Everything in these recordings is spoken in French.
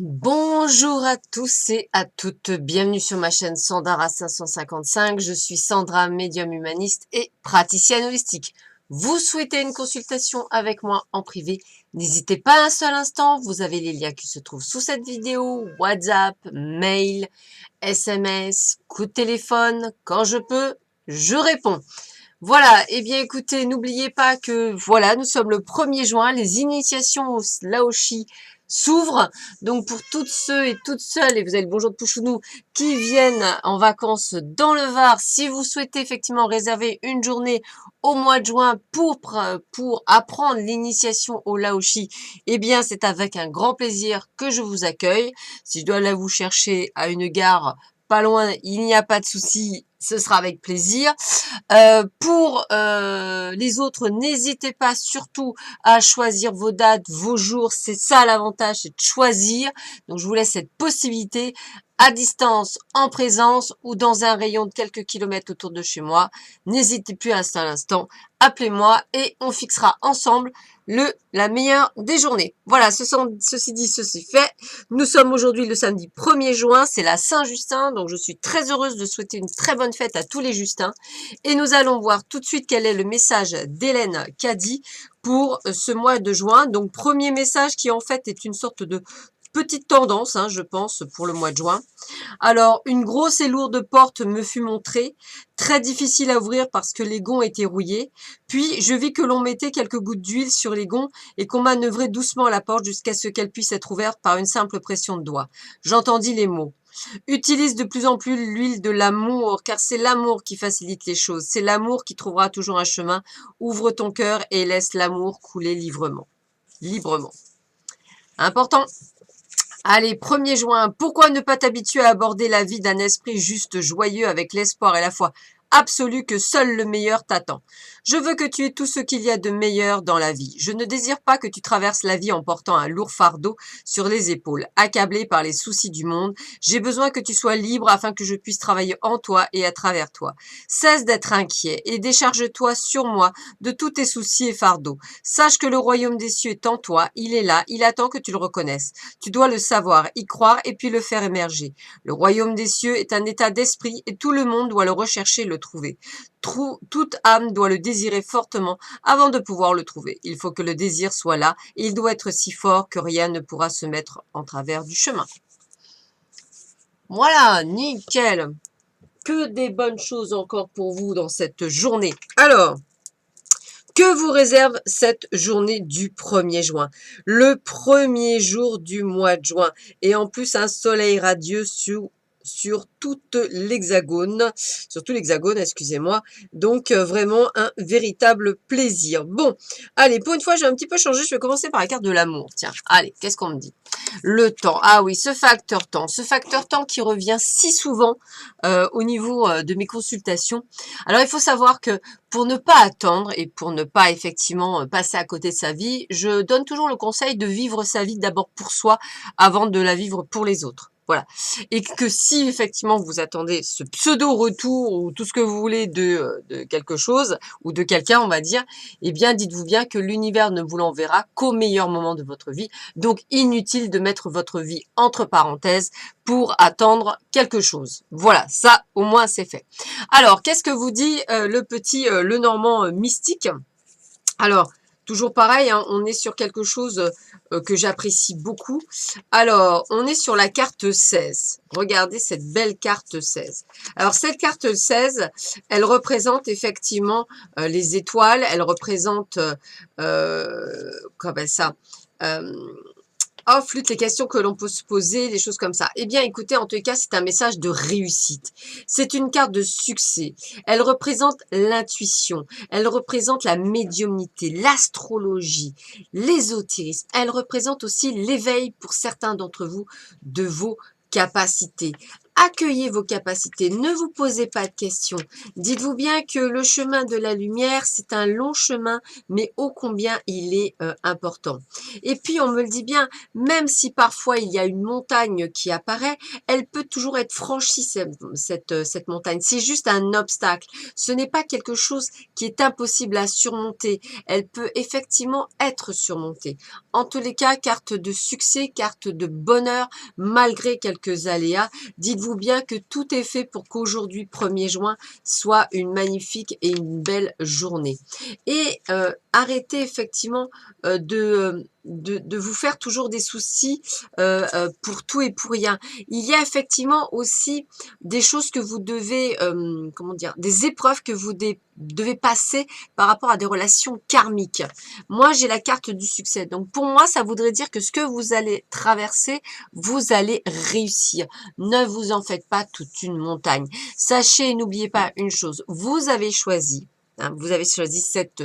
Bonjour à tous et à toutes, bienvenue sur ma chaîne Sandara 555. Je suis Sandra, médium humaniste et praticienne holistique. Vous souhaitez une consultation avec moi en privé? N'hésitez pas un seul instant, vous avez les liens qui se trouvent sous cette vidéo, WhatsApp, mail, SMS, coup de téléphone, quand je peux, je réponds. Voilà, eh bien écoutez, n'oubliez pas que voilà, nous sommes le 1er juin, les initiations au Laoshi s'ouvrent. Donc pour toutes ceux et toutes celles, et vous avez le bonjour de Pouchounou, qui viennent en vacances dans le Var, si vous souhaitez effectivement réserver une journée au mois de juin pour apprendre l'initiation au Laoshi, eh bien c'est avec un grand plaisir que je vous accueille. Si je dois aller vous chercher à une gare pas loin, il n'y a pas de souci, ce sera avec plaisir. Pour les autres, n'hésitez pas surtout à choisir vos dates, vos jours. C'est ça l'avantage, c'est de choisir. Donc, je vous laisse cette possibilité à distance, en présence ou dans un rayon de quelques kilomètres autour de chez moi. N'hésitez plus à l'instant, appelez-moi et on fixera ensemble la meilleure des journées. Voilà, ceci dit, ceci fait. Nous sommes aujourd'hui le samedi 1er juin, c'est la Saint-Justin, donc je suis très heureuse de souhaiter une très bonne fête à tous les Justins. Et nous allons voir tout de suite quel est le message d'Hélène Caddy pour ce mois de juin. Donc, premier message qui en fait est une sorte de petite tendance, je pense, pour le mois de juin. Alors, une grosse et lourde porte me fut montrée, très difficile à ouvrir parce que les gonds étaient rouillés. Puis, je vis que l'on mettait quelques gouttes d'huile sur les gonds et qu'on manœuvrait doucement la porte jusqu'à ce qu'elle puisse être ouverte par une simple pression de doigt. J'entendis les mots. Utilise de plus en plus l'huile de l'amour, car c'est l'amour qui facilite les choses. C'est l'amour qui trouvera toujours un chemin. Ouvre ton cœur et laisse l'amour couler librement. Important. Allez, 1er juin, pourquoi ne pas t'habituer à aborder la vie d'un esprit juste joyeux avec l'espoir et la foi absolue que seul le meilleur t'attend. Je veux que tu aies tout ce qu'il y a de meilleur dans la vie. Je ne désire pas que tu traverses la vie en portant un lourd fardeau sur les épaules, accablé par les soucis du monde. J'ai besoin que tu sois libre afin que je puisse travailler en toi et à travers toi. Cesse d'être inquiet et décharge-toi sur moi de tous tes soucis et fardeaux. Sache que le royaume des cieux est en toi, il est là, il attend que tu le reconnaisses. Tu dois le savoir, y croire et puis le faire émerger. Le royaume des cieux est un état d'esprit et tout le monde doit le rechercher, le trouver. Toute âme doit le désirer fortement avant de pouvoir le trouver. Il faut que le désir soit là et il doit être si fort que rien ne pourra se mettre en travers du chemin. Voilà, nickel. Que des bonnes choses encore pour vous dans cette journée. Alors, que vous réserve cette journée du 1er juin? Le premier jour du mois de juin. Et en plus, un soleil radieux sur tout l'hexagone, excusez-moi. Donc, vraiment un véritable plaisir. Bon, allez, pour une fois, j'ai un petit peu changé. Je vais commencer par la carte de l'amour. Tiens, allez, qu'est-ce qu'on me dit? Le temps. Ah oui, ce facteur temps. Ce facteur temps qui revient si souvent au niveau de mes consultations. Alors, il faut savoir que pour ne pas attendre et pour ne pas effectivement passer à côté de sa vie, je donne toujours le conseil de vivre sa vie d'abord pour soi avant de la vivre pour les autres. Voilà. Et que si effectivement vous attendez ce pseudo-retour ou tout ce que vous voulez de quelque chose ou de quelqu'un, on va dire, eh bien dites-vous bien que l'univers ne vous l'enverra qu'au meilleur moment de votre vie. Donc inutile de mettre votre vie entre parenthèses pour attendre quelque chose. Voilà, ça au moins c'est fait. Alors, qu'est-ce que vous dit le petit Lenormand mystique? Alors, toujours pareil, on est sur quelque chose que j'apprécie beaucoup. Alors, on est sur la carte 16. Regardez cette belle carte 16. Alors, cette carte 16, elle représente effectivement les étoiles, elle représente, comment ça Oh, flûte, les questions que l'on peut se poser, des choses comme ça. Eh bien, écoutez, en tout cas, c'est un message de réussite. C'est une carte de succès. Elle représente l'intuition. Elle représente la médiumnité, l'astrologie, l'ésotérisme. Elle représente aussi l'éveil pour certains d'entre vous de vos capacités. Accueillez vos capacités, ne vous posez pas de questions. Dites-vous bien que le chemin de la lumière, c'est un long chemin, mais ô combien il est important. Et puis, on me le dit bien, même si parfois il y a une montagne qui apparaît, elle peut toujours être franchie, cette montagne. C'est juste un obstacle. Ce n'est pas quelque chose qui est impossible à surmonter. Elle peut effectivement être surmontée. En tous les cas, carte de succès, carte de bonheur, malgré quelques aléas. Dites-vous bien que tout est fait pour qu'aujourd'hui, 1er juin, soit une magnifique et une belle journée. Et arrêtez effectivement de vous faire toujours des soucis pour tout et pour rien. Il y a effectivement aussi des choses que vous devez, comment dire, des épreuves que vous devez passer par rapport à des relations karmiques. Moi, j'ai la carte du succès. Donc, pour moi, ça voudrait dire que ce que vous allez traverser, vous allez réussir. Ne vous en faites pas toute une montagne. Sachez et n'oubliez pas une chose, vous avez choisi, vous avez choisi cette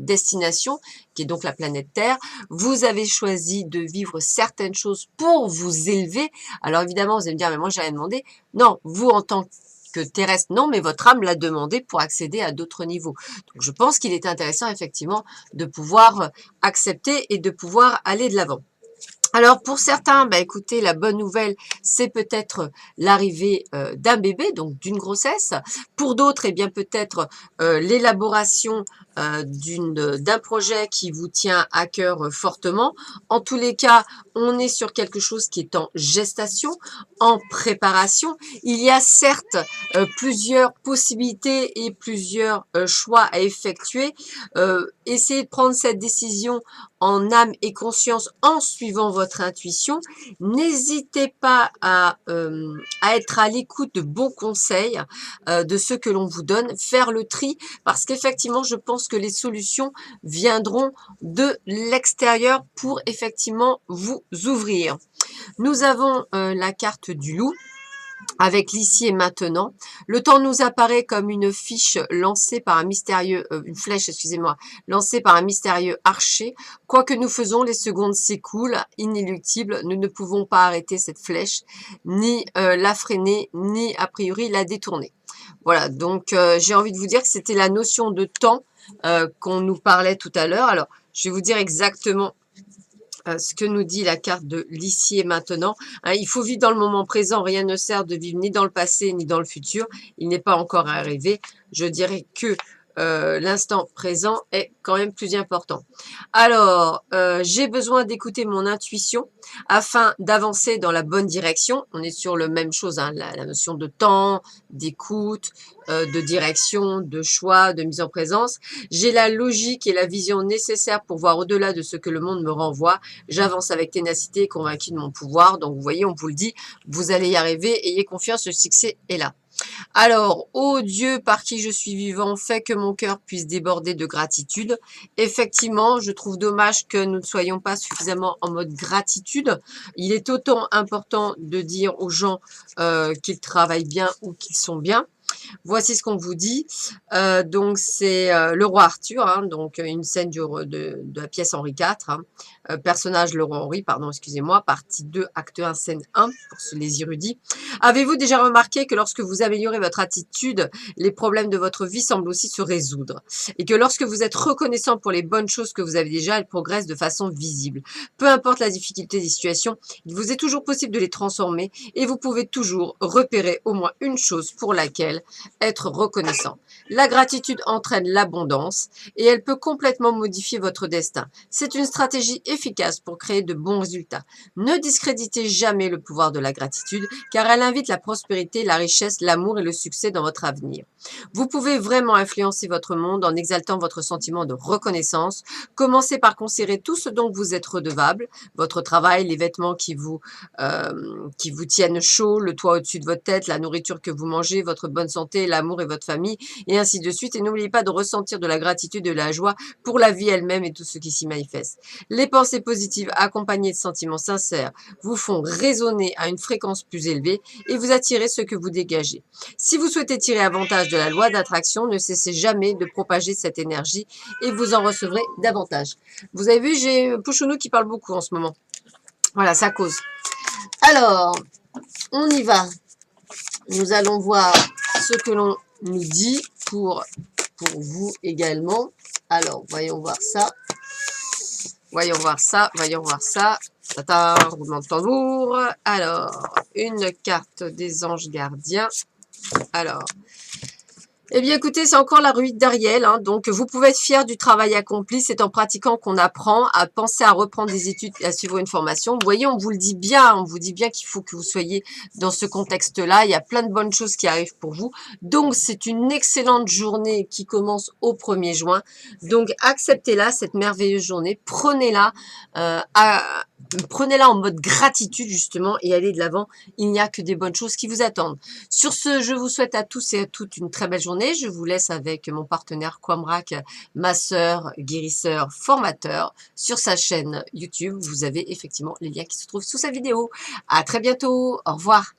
destination qui est donc la planète Terre. Vous avez choisi de vivre certaines choses pour vous élever. Alors évidemment, vous allez me dire, mais moi, j'ai rien demandé. Non, vous en tant que terrestre, non, mais votre âme l'a demandé pour accéder à d'autres niveaux. Donc je pense qu'il est intéressant effectivement de pouvoir accepter et de pouvoir aller de l'avant. Alors pour certains, bah écoutez, la bonne nouvelle, c'est peut-être l'arrivée d'un bébé, donc d'une grossesse. Pour d'autres, eh bien peut-être l'élaboration d'un projet qui vous tient à cœur fortement. En tous les cas, on est sur quelque chose qui est en gestation, en préparation. Il y a certes plusieurs possibilités et plusieurs choix à effectuer. Essayez de prendre cette décision en âme et conscience en suivant votre intuition. N'hésitez pas à être à l'écoute de bons conseils, de ceux que l'on vous donne, faire le tri, parce qu'effectivement, je pense que les solutions viendront de l'extérieur pour effectivement vous ouvrir. Nous avons la carte du loup, avec l'ici et maintenant. Le temps nous apparaît comme une fiche lancée par un mystérieux, une flèche, excusez-moi, lancée par un mystérieux archer. Quoi que nous faisons, les secondes s'écoulent, inéluctibles. Nous ne pouvons pas arrêter cette flèche, ni la freiner, ni a priori la détourner. Voilà, donc j'ai envie de vous dire que c'était la notion de temps qu'on nous parlait tout à l'heure. Alors, je vais vous dire exactement ce que nous dit la carte de l'ici et maintenant. Il faut vivre dans le moment présent. Rien ne sert de vivre ni dans le passé ni dans le futur. Il n'est pas encore arrivé. Je dirais que l'instant présent est quand même plus important. Alors, j'ai besoin d'écouter mon intuition afin d'avancer dans la bonne direction. On est sur le même chose, la notion de temps, d'écoute, de direction, de choix, de mise en présence. J'ai la logique et la vision nécessaires pour voir au-delà de ce que le monde me renvoie. J'avance avec ténacité et convaincu de mon pouvoir. Donc, vous voyez, on vous le dit, vous allez y arriver. Ayez confiance, le succès est là. Alors, ô Dieu par qui je suis vivant, fais que mon cœur puisse déborder de gratitude. Effectivement, je trouve dommage que nous ne soyons pas suffisamment en mode gratitude. Il est autant important de dire aux gens qu'ils travaillent bien ou qu'ils sont bien. Voici ce qu'on vous dit. Donc, c'est le roi Arthur, donc une scène de la pièce Henri IV. Personnage le roi Henri, pardon, excusez-moi, partie 2, acte 1, scène 1, pour les érudits. Avez-vous déjà remarqué que lorsque vous améliorez votre attitude, les problèmes de votre vie semblent aussi se résoudre? Et que lorsque vous êtes reconnaissant pour les bonnes choses que vous avez déjà, elles progressent de façon visible. Peu importe la difficulté des situations, il vous est toujours possible de les transformer et vous pouvez toujours repérer au moins une chose pour laquelle être reconnaissant. La gratitude entraîne l'abondance et elle peut complètement modifier votre destin. C'est une stratégie efficace pour créer de bons résultats. Ne discréditez jamais le pouvoir de la gratitude car elle invite la prospérité, la richesse, l'amour et le succès dans votre avenir. Vous pouvez vraiment influencer votre monde en exaltant votre sentiment de reconnaissance. Commencez par considérer tout ce dont vous êtes redevable, votre travail, les vêtements qui vous tiennent chaud, le toit au-dessus de votre tête, la nourriture que vous mangez, votre bonne santé, l'amour et votre famille, et ainsi de suite. Et n'oubliez pas de ressentir de la gratitude et de la joie pour la vie elle-même et tout ce qui s'y manifeste. Les pensées positives accompagnées de sentiments sincères vous font résonner à une fréquence plus élevée et vous attirez ce que vous dégagez. Si vous souhaitez tirer avantage de la loi d'attraction, ne cessez jamais de propager cette énergie et vous en recevrez davantage. Vous avez vu, j'ai Pouchounou qui parle beaucoup en ce moment. Voilà, ça cause. Alors, on y va. nous allons voir ce que l'on nous dit pour vous également. Alors, voyons voir ça. Voyons voir ça, voyons voir ça. Tata, roulement de tambour. Alors, une carte des anges gardiens. Alors, eh bien, écoutez, c'est encore la ruine d'Ariel. Hein, donc, vous pouvez être fier du travail accompli. C'est en pratiquant qu'on apprend à penser à reprendre des études et à suivre une formation. Vous voyez, on vous le dit bien. On vous dit bien qu'il faut que vous soyez dans ce contexte-là. Il y a plein de bonnes choses qui arrivent pour vous. Donc, c'est une excellente journée qui commence au 1er juin. Donc, acceptez-la, cette merveilleuse journée. Prenez-la prenez-la en mode gratitude, justement, et allez de l'avant. Il n'y a que des bonnes choses qui vous attendent. Sur ce, je vous souhaite à tous et à toutes une très belle journée. Je vous laisse avec mon partenaire Quamrak, masseur, guérisseur, formateur. Sur sa chaîne YouTube, vous avez effectivement les liens qui se trouvent sous sa vidéo. À très bientôt. Au revoir.